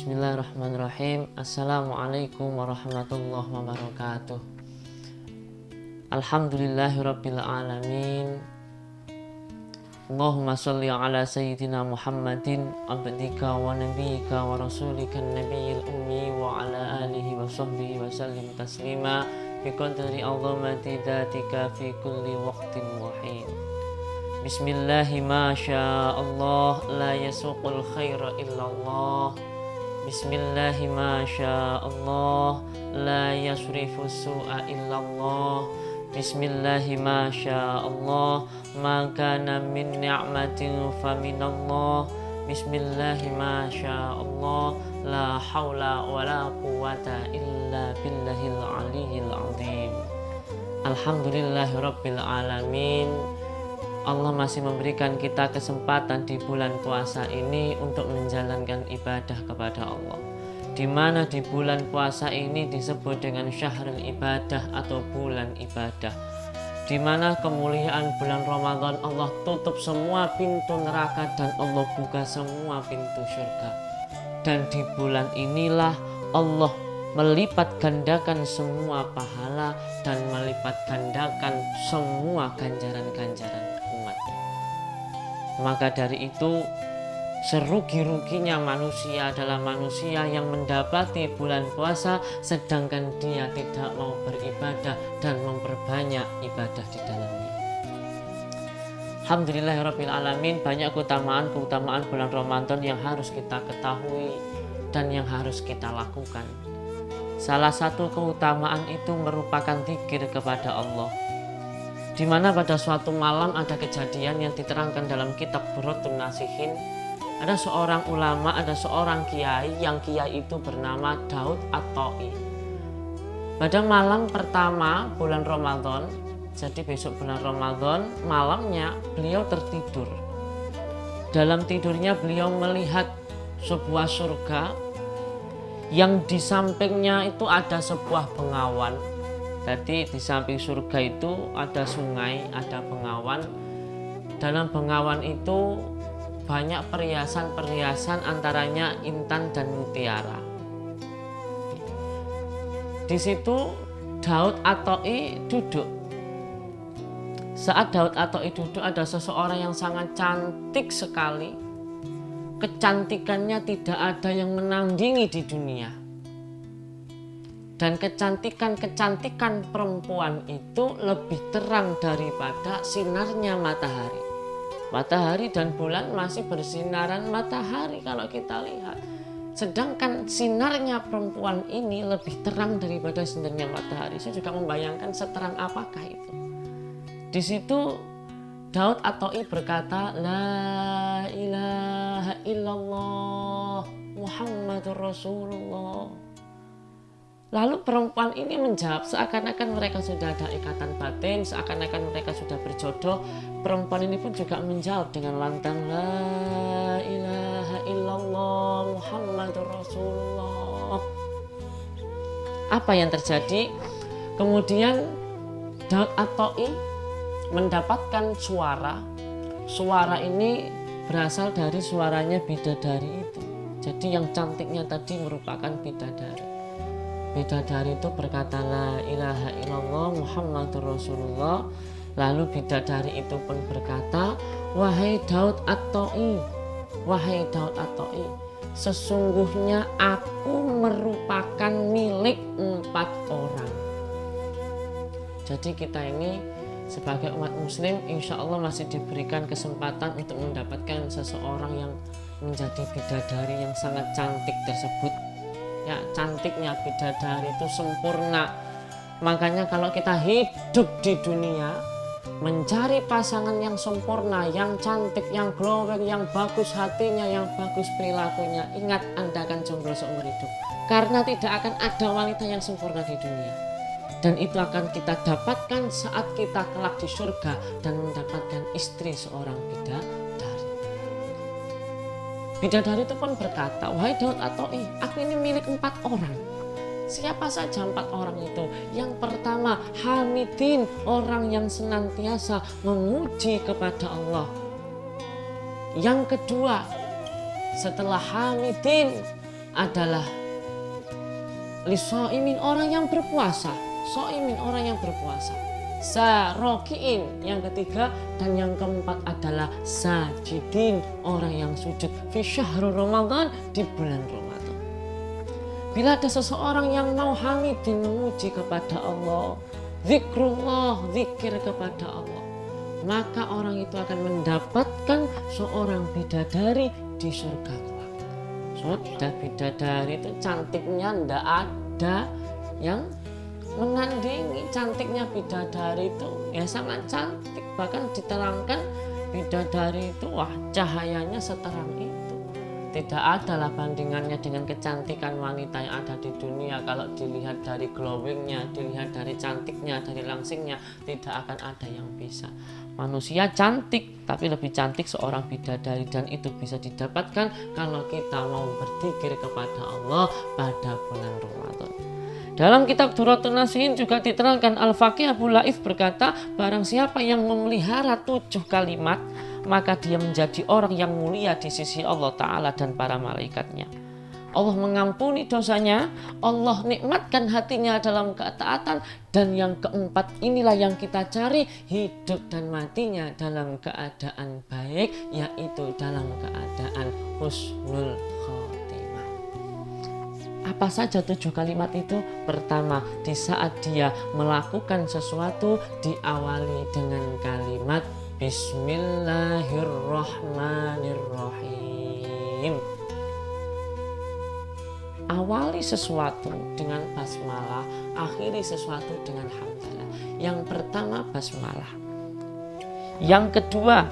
Bismillahirrahmanirrahim. Assalamualaikum warahmatullahi wabarakatuh. Alhamdulillahirabbil alamin. Allahumma shalli ala sayyidina Muhammadin abdika wa nabiyyika wa rasulika nabiyil ummi wa ala alihi wa sahbihi wa sallim taslima biqadri azamati dzatika fi kulli waqtin wa hin. Bismillahi ma syaa Allah la yasuqul khaira illallah. Bismillahi ma syaa Allah la yasrifu su'a illallah. Bismillahi ma syaa Allah ma kana min ni'matin fa minallah. Bismillahi ma syaa Allah la haula wa la quwwata illa billahil aliyyil azim. Alhamdulillahi rabbil alamin. Allah masih memberikan kita kesempatan di bulan puasa ini untuk menjalankan ibadah kepada Allah, di mana di bulan puasa ini disebut dengan syahrul ibadah atau bulan ibadah, di mana kemuliaan bulan Ramadan Allah tutup semua pintu neraka dan Allah buka semua pintu surga. Dan di bulan inilah Allah melipat gandakan semua pahala dan melipat gandakan semua ganjaran-ganjaran umatnya. Maka dari itu, serugi-ruginya manusia adalah manusia yang mendapati bulan puasa sedangkan dia tidak mau beribadah dan memperbanyak ibadah di dalamnya. Alhamdulillahirabbil alamin, banyak keutamaan bulan Ramadan yang harus kita ketahui dan yang harus kita lakukan. Salah satu keutamaan itu merupakan zikir kepada Allah, di mana pada suatu malam ada kejadian yang diterangkan dalam kitab Burhatun Nasihin. Ada seorang ulama, ada seorang kiai, yang kiai itu bernama Daud At-Ta'i. Pada malam pertama bulan Ramadan, jadi besok bulan Ramadan, malamnya beliau tertidur. Dalam tidurnya beliau melihat sebuah surga yang di sampingnya itu ada sebuah bengawan. Jadi di samping surga itu ada sungai, ada bengawan. Dalam bengawan itu banyak perhiasan-perhiasan, antaranya intan dan mutiara. Di situ Daud At-Ta'i duduk. Saat Daud At-Ta'i duduk, ada seseorang yang sangat cantik sekali. Kecantikannya tidak ada yang menandingi di dunia. Dan kecantikan perempuan itu lebih terang daripada sinarnya matahari. Matahari dan bulan masih bersinaran matahari kalau kita lihat. Sedangkan sinarnya perempuan ini lebih terang daripada sinarnya matahari. Saya juga membayangkan seterang apakah itu. Di situ Daud At-Ta'i berkata, La ilaha illallah Muhammadur Rasulullah. Lalu perempuan ini menjawab, seakan-akan mereka sudah ada ikatan batin, seakan-akan mereka sudah berjodoh. Perempuan ini pun juga menjawab dengan lantang, La ilaha illallah Muhammadur Rasulullah. Apa yang terjadi? Kemudian Daud At-Ta'i mendapatkan suara. Suara ini berasal dari suaranya bidadari itu. Jadi yang cantiknya tadi merupakan bidadari. Bidadari itu berkata La ilaha illallah Muhammadur Rasulullah. Lalu bidadari itu pun berkata, Wahai Daud At-Ta'i, wahai Daud At-Ta'i, sesungguhnya aku merupakan milik 4 orang. Jadi kita ini sebagai umat muslim insya Allah masih diberikan kesempatan untuk mendapatkan seseorang yang menjadi bidadari yang sangat cantik tersebut. Ya, cantiknya bidadari itu sempurna. Makanya kalau kita hidup di dunia mencari pasangan yang sempurna, yang cantik, yang glowing, yang bagus hatinya, yang bagus perilakunya, ingat Anda akan jomblo seumur hidup. Karena tidak akan ada wanita yang sempurna di dunia. Dan itu akan kita dapatkan saat kita kelak di surga dan mendapatkan istri seorang bidadari. Bidadari itu pun berkata, Wahai Daud At-Ta'i, aku ini milik 4 orang. Siapa saja 4 orang itu? Yang pertama, Hamidin, orang yang senantiasa memuji kepada Allah. Yang kedua, setelah Hamidin, adalah lisoimin, orang yang berpuasa. Soimin, orang yang berpuasa. Sarokiin, yang ketiga, dan yang keempat adalah sajidin, orang yang sujud fi syahrul Ramadan, di bulan Ramadan. Bila ada seseorang yang mau hamidin, memuji kepada Allah, zikrullah, zikir kepada Allah, maka orang itu akan mendapatkan seorang bidadari di surga kelak. Sudah, bidadari itu cantiknya ndak ada yang menandingi. Cantiknya bidadari itu ya sangat cantik, bahkan diterangkan bidadari itu wah cahayanya seterang itu. Tidak ada lah bandingannya dengan kecantikan wanita yang ada di dunia. Kalau dilihat dari glowingnya, dilihat dari cantiknya, dari langsingnya, tidak akan ada yang bisa. Manusia cantik, tapi lebih cantik seorang bidadari, dan itu bisa didapatkan kalau kita mau berzikir kepada Allah pada bulan Ramadan. Dalam kitab Durratun Nasihin juga diterangkan, Al-Faqih Abu Laif berkata, barang siapa yang memelihara 7 kalimat, maka dia menjadi orang yang mulia di sisi Allah Ta'ala dan para malaikatnya. Allah mengampuni dosanya, Allah nikmatkan hatinya dalam ketaatan, dan yang keempat inilah yang kita cari, hidup dan matinya dalam keadaan baik, yaitu dalam keadaan husnul khotimah. Apa saja 7 kalimat itu? Pertama, di saat dia melakukan sesuatu diawali dengan kalimat Bismillahirrahmanirrahim. Awali sesuatu dengan basmalah, akhiri sesuatu dengan hamdalah. Yang pertama basmalah. Yang kedua,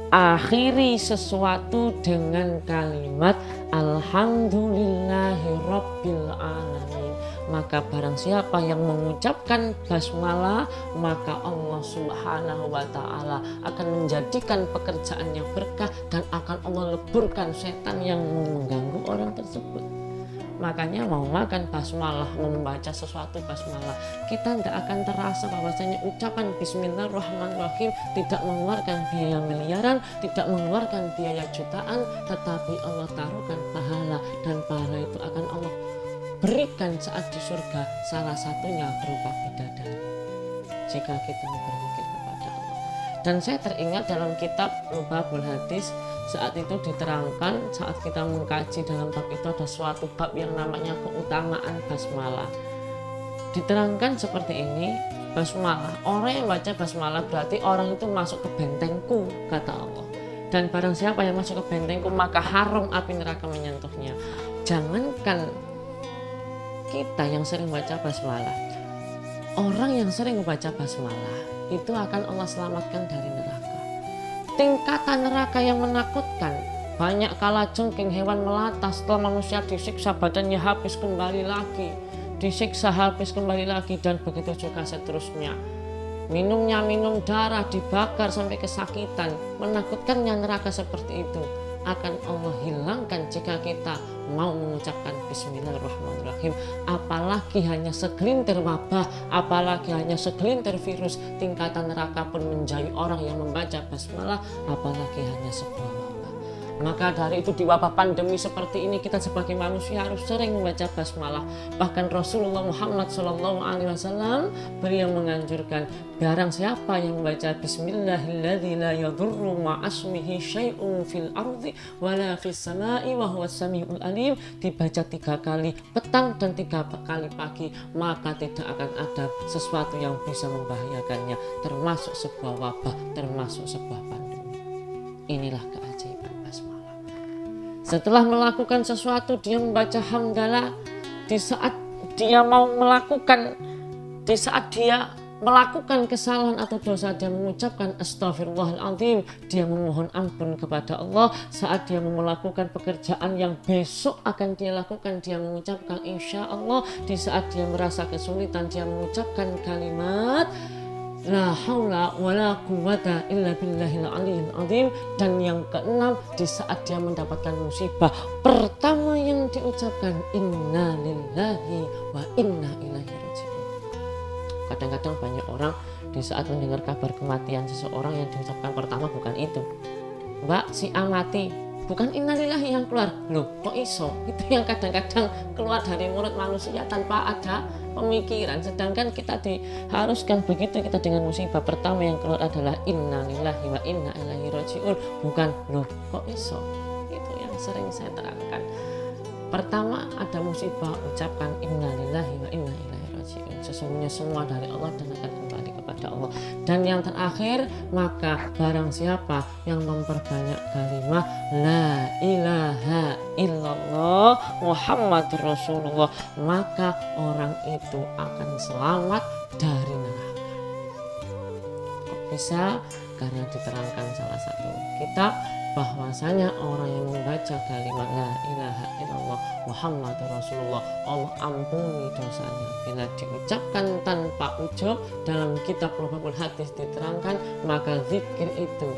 akhiri sesuatu dengan kalimat Alhamdulillahi Rabbil Alamin. Maka barang siapa yang mengucapkan basmalah, maka Allah Subhanahu wa Ta'ala akan menjadikan pekerjaannya berkah, dan akan Allah leburkan setan yang mengganggu orang tersebut. Makanya mau makan basmalah, membaca sesuatu basmalah, kita tidak akan terasa bahwasanya ucapan Bismillahirrahmanirrahim tidak mengeluarkan biaya miliaran, tidak mengeluarkan biaya jutaan, tetapi Allah taruhkan pahala, dan pahala itu akan Allah berikan saat di surga, salah satunya berupa bidadari jika kita berzikir kepada Allah. Dan saya teringat dalam kitab Lubabul Hadis, saat itu diterangkan, saat kita mengkaji dalam bab itu ada suatu bab yang namanya keutamaan basmalah. Diterangkan seperti ini, basmalah, orang yang baca basmalah berarti orang itu masuk ke bentengku, kata Allah. Dan barang siapa yang masuk ke bentengku, maka haram api neraka menyentuhnya. Jangankan kita yang sering baca basmalah, orang yang sering membaca basmalah itu akan Allah selamatkan dari neraka. Tingkatan neraka yang menakutkan, banyak kala jengking hewan melata setelah manusia disiksa badannya habis kembali lagi, disiksa habis kembali lagi, dan begitu juga seterusnya. Minumnya minum darah, dibakar sampai kesakitan. Menakutkannya neraka seperti itu akan Allah hilangkan jika kita mau mengucapkan Bismillahirrahmanirrahim. Apalagi hanya segelintir wabah, apalagi hanya segelintir virus, tingkatan neraka pun menjauhi orang yang membaca basmalah, apalagi hanya sebuah wabah. Maka dari itu di wabah pandemi seperti ini, kita sebagai manusia harus sering membaca basmalah. Bahkan Rasulullah Muhammad SAW beliau menganjurkan, barang siapa yang membaca Bismillahilladzi la yadurru ma'asmihi syai'un fil ardi wala fis sama'i wa huwas sami'ul alim, dibaca 3 kali petang dan 3 kali pagi, maka tidak akan ada sesuatu yang bisa membahayakannya, termasuk sebuah wabah, termasuk sebuah pandemi. Inilah keajaiban basmalah. Setelah melakukan sesuatu, dia membaca hamdalah. Di saat dia melakukan kesalahan atau dosa, dia mengucapkan Astaghfirullahaladzim, dia memohon ampun kepada Allah. Saat dia melakukan pekerjaan yang besok akan dia lakukan, dia mengucapkan insya Allah. Di saat dia merasa kesulitan, dia mengucapkan kalimat La haula wa la quwwata illa billahil aliyyil azim. Dan yang keenam, di saat dia mendapatkan musibah, pertama yang diucapkan inna lillahi wa inna ilaihi raji'un. Kadang-kadang banyak orang di saat mendengar kabar kematian seseorang yang diucapkan pertama bukan itu. Mbak, si A mati. bukan innalillahi yang keluar. Loh kok iso? Itu yang kadang-kadang keluar dari mulut manusia tanpa ada pemikiran. Sedangkan kita diharuskan begitu, kita dengan musibah pertama yang keluar adalah innalillahi wa inna ilaihi rajiun. Bukan loh kok iso. Itu yang sering saya terangkan. Pertama ada musibah, ucapkan innalillahi wa inna ilaihi rajiun. Sesungguhnya semua dari Allah dan akan kembali kepada Allah. Dan yang terakhir, maka barang siapa yang memperbanyak kalimat la ilaha illallah Muhammadur Rasulullah, maka orang itu akan selamat dari neraka. Kok bisa? Karena diterangkan salah satu kitab bahwasanya orang yang membaca kalimat la ilaha illallah Muhammadur Rasulullah, Allah ampuni dosanya. Bila diucapkan tanpa ujub, dalam kitab Rohul Hadis diterangkan, maka zikir itu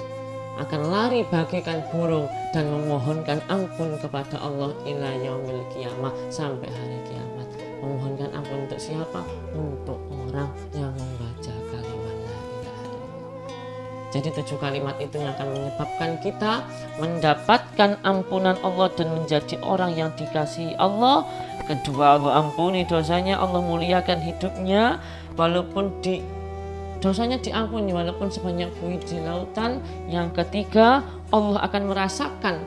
akan lari bagaikan burung dan memohonkan ampun kepada Allah ila yaumil qiyamah, sampai hari kiamat. Memohonkan ampun untuk siapa? Untuk orang yang membaca kalimat. Jadi 7 kalimat itu yang akan menyebabkan kita mendapatkan ampunan Allah dan menjadi orang yang dikasihi Allah. Kedua, Allah ampuni dosanya, Allah muliakan hidupnya, walaupun dosanya diampuni walaupun sebanyak buih di lautan. Yang ketiga, Allah akan merasakan,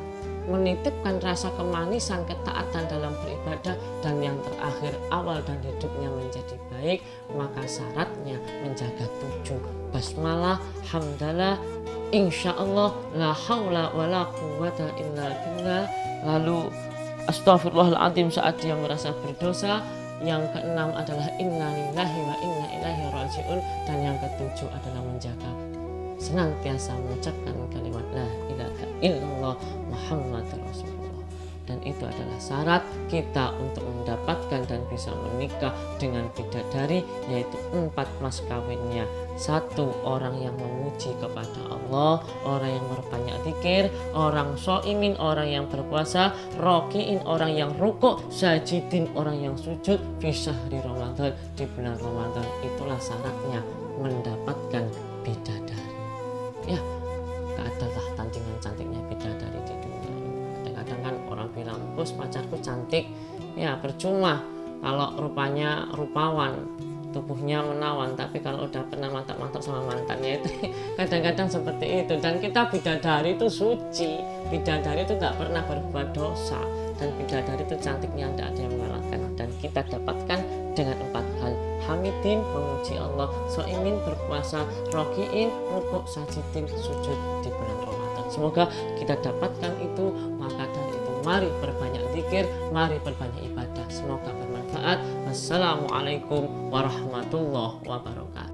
menitipkan rasa kemanisan ketaatan dalam beribadah. Dan yang terakhir, awal dan hidupnya menjadi baik, maka syaratnya menjaga 7 basmalah, hamdalah, insyaallah, la haula wala quwwata illa billah. Lalu astagfirullahaladzim saat dia merasa berdosa. Yang keenam adalah innalillahi wa inna ilaihi rajiun. Dan yang ketujuh adalah menjaga, senantiasa mengucapkan kalimat la ilaha illallah Muhammadur Rasulullah. Dan itu adalah syarat kita untuk mendapatkan dan bisa menikah dengan bidadari, yaitu 4 mas kawinnya. 1, orang yang memuji kepada Allah, orang yang berbanyak zikir, orang shoimin, orang yang berpuasa, rokiin, orang yang rukuk, sajidin, orang yang sujud, fi syahri Ramadan, di bulan Ramadan. Itulah syaratnya mendapatkan bidadari. Ya, gak ada lah tandingan cantiknya bidadari di dunia. Kadang-kadang kan orang bilang, bos pacarku cantik, ya percuma kalau rupanya rupawan, tubuhnya menawan, tapi kalau udah pernah mantap-mantap sama mantannya itu kadang-kadang seperti itu. Dan kita bidadari itu suci, bidadari itu tak pernah berbuat dosa, dan bidadari itu cantiknya tidak ada yang mengalahkan. Dan kita dapatkan dengan 4 hal: hamidin, memuji Allah; shoimin, berpuasa; rokiin, rukuk; sajidin, sujud di bulan Ramadan. Semoga kita dapatkan itu. Maka dari itu, mari berbanyak zikir, mari berbanyak ibadah. Semoga bermanfaat. Wassalamualaikum warahmatullahi wabarakatuh.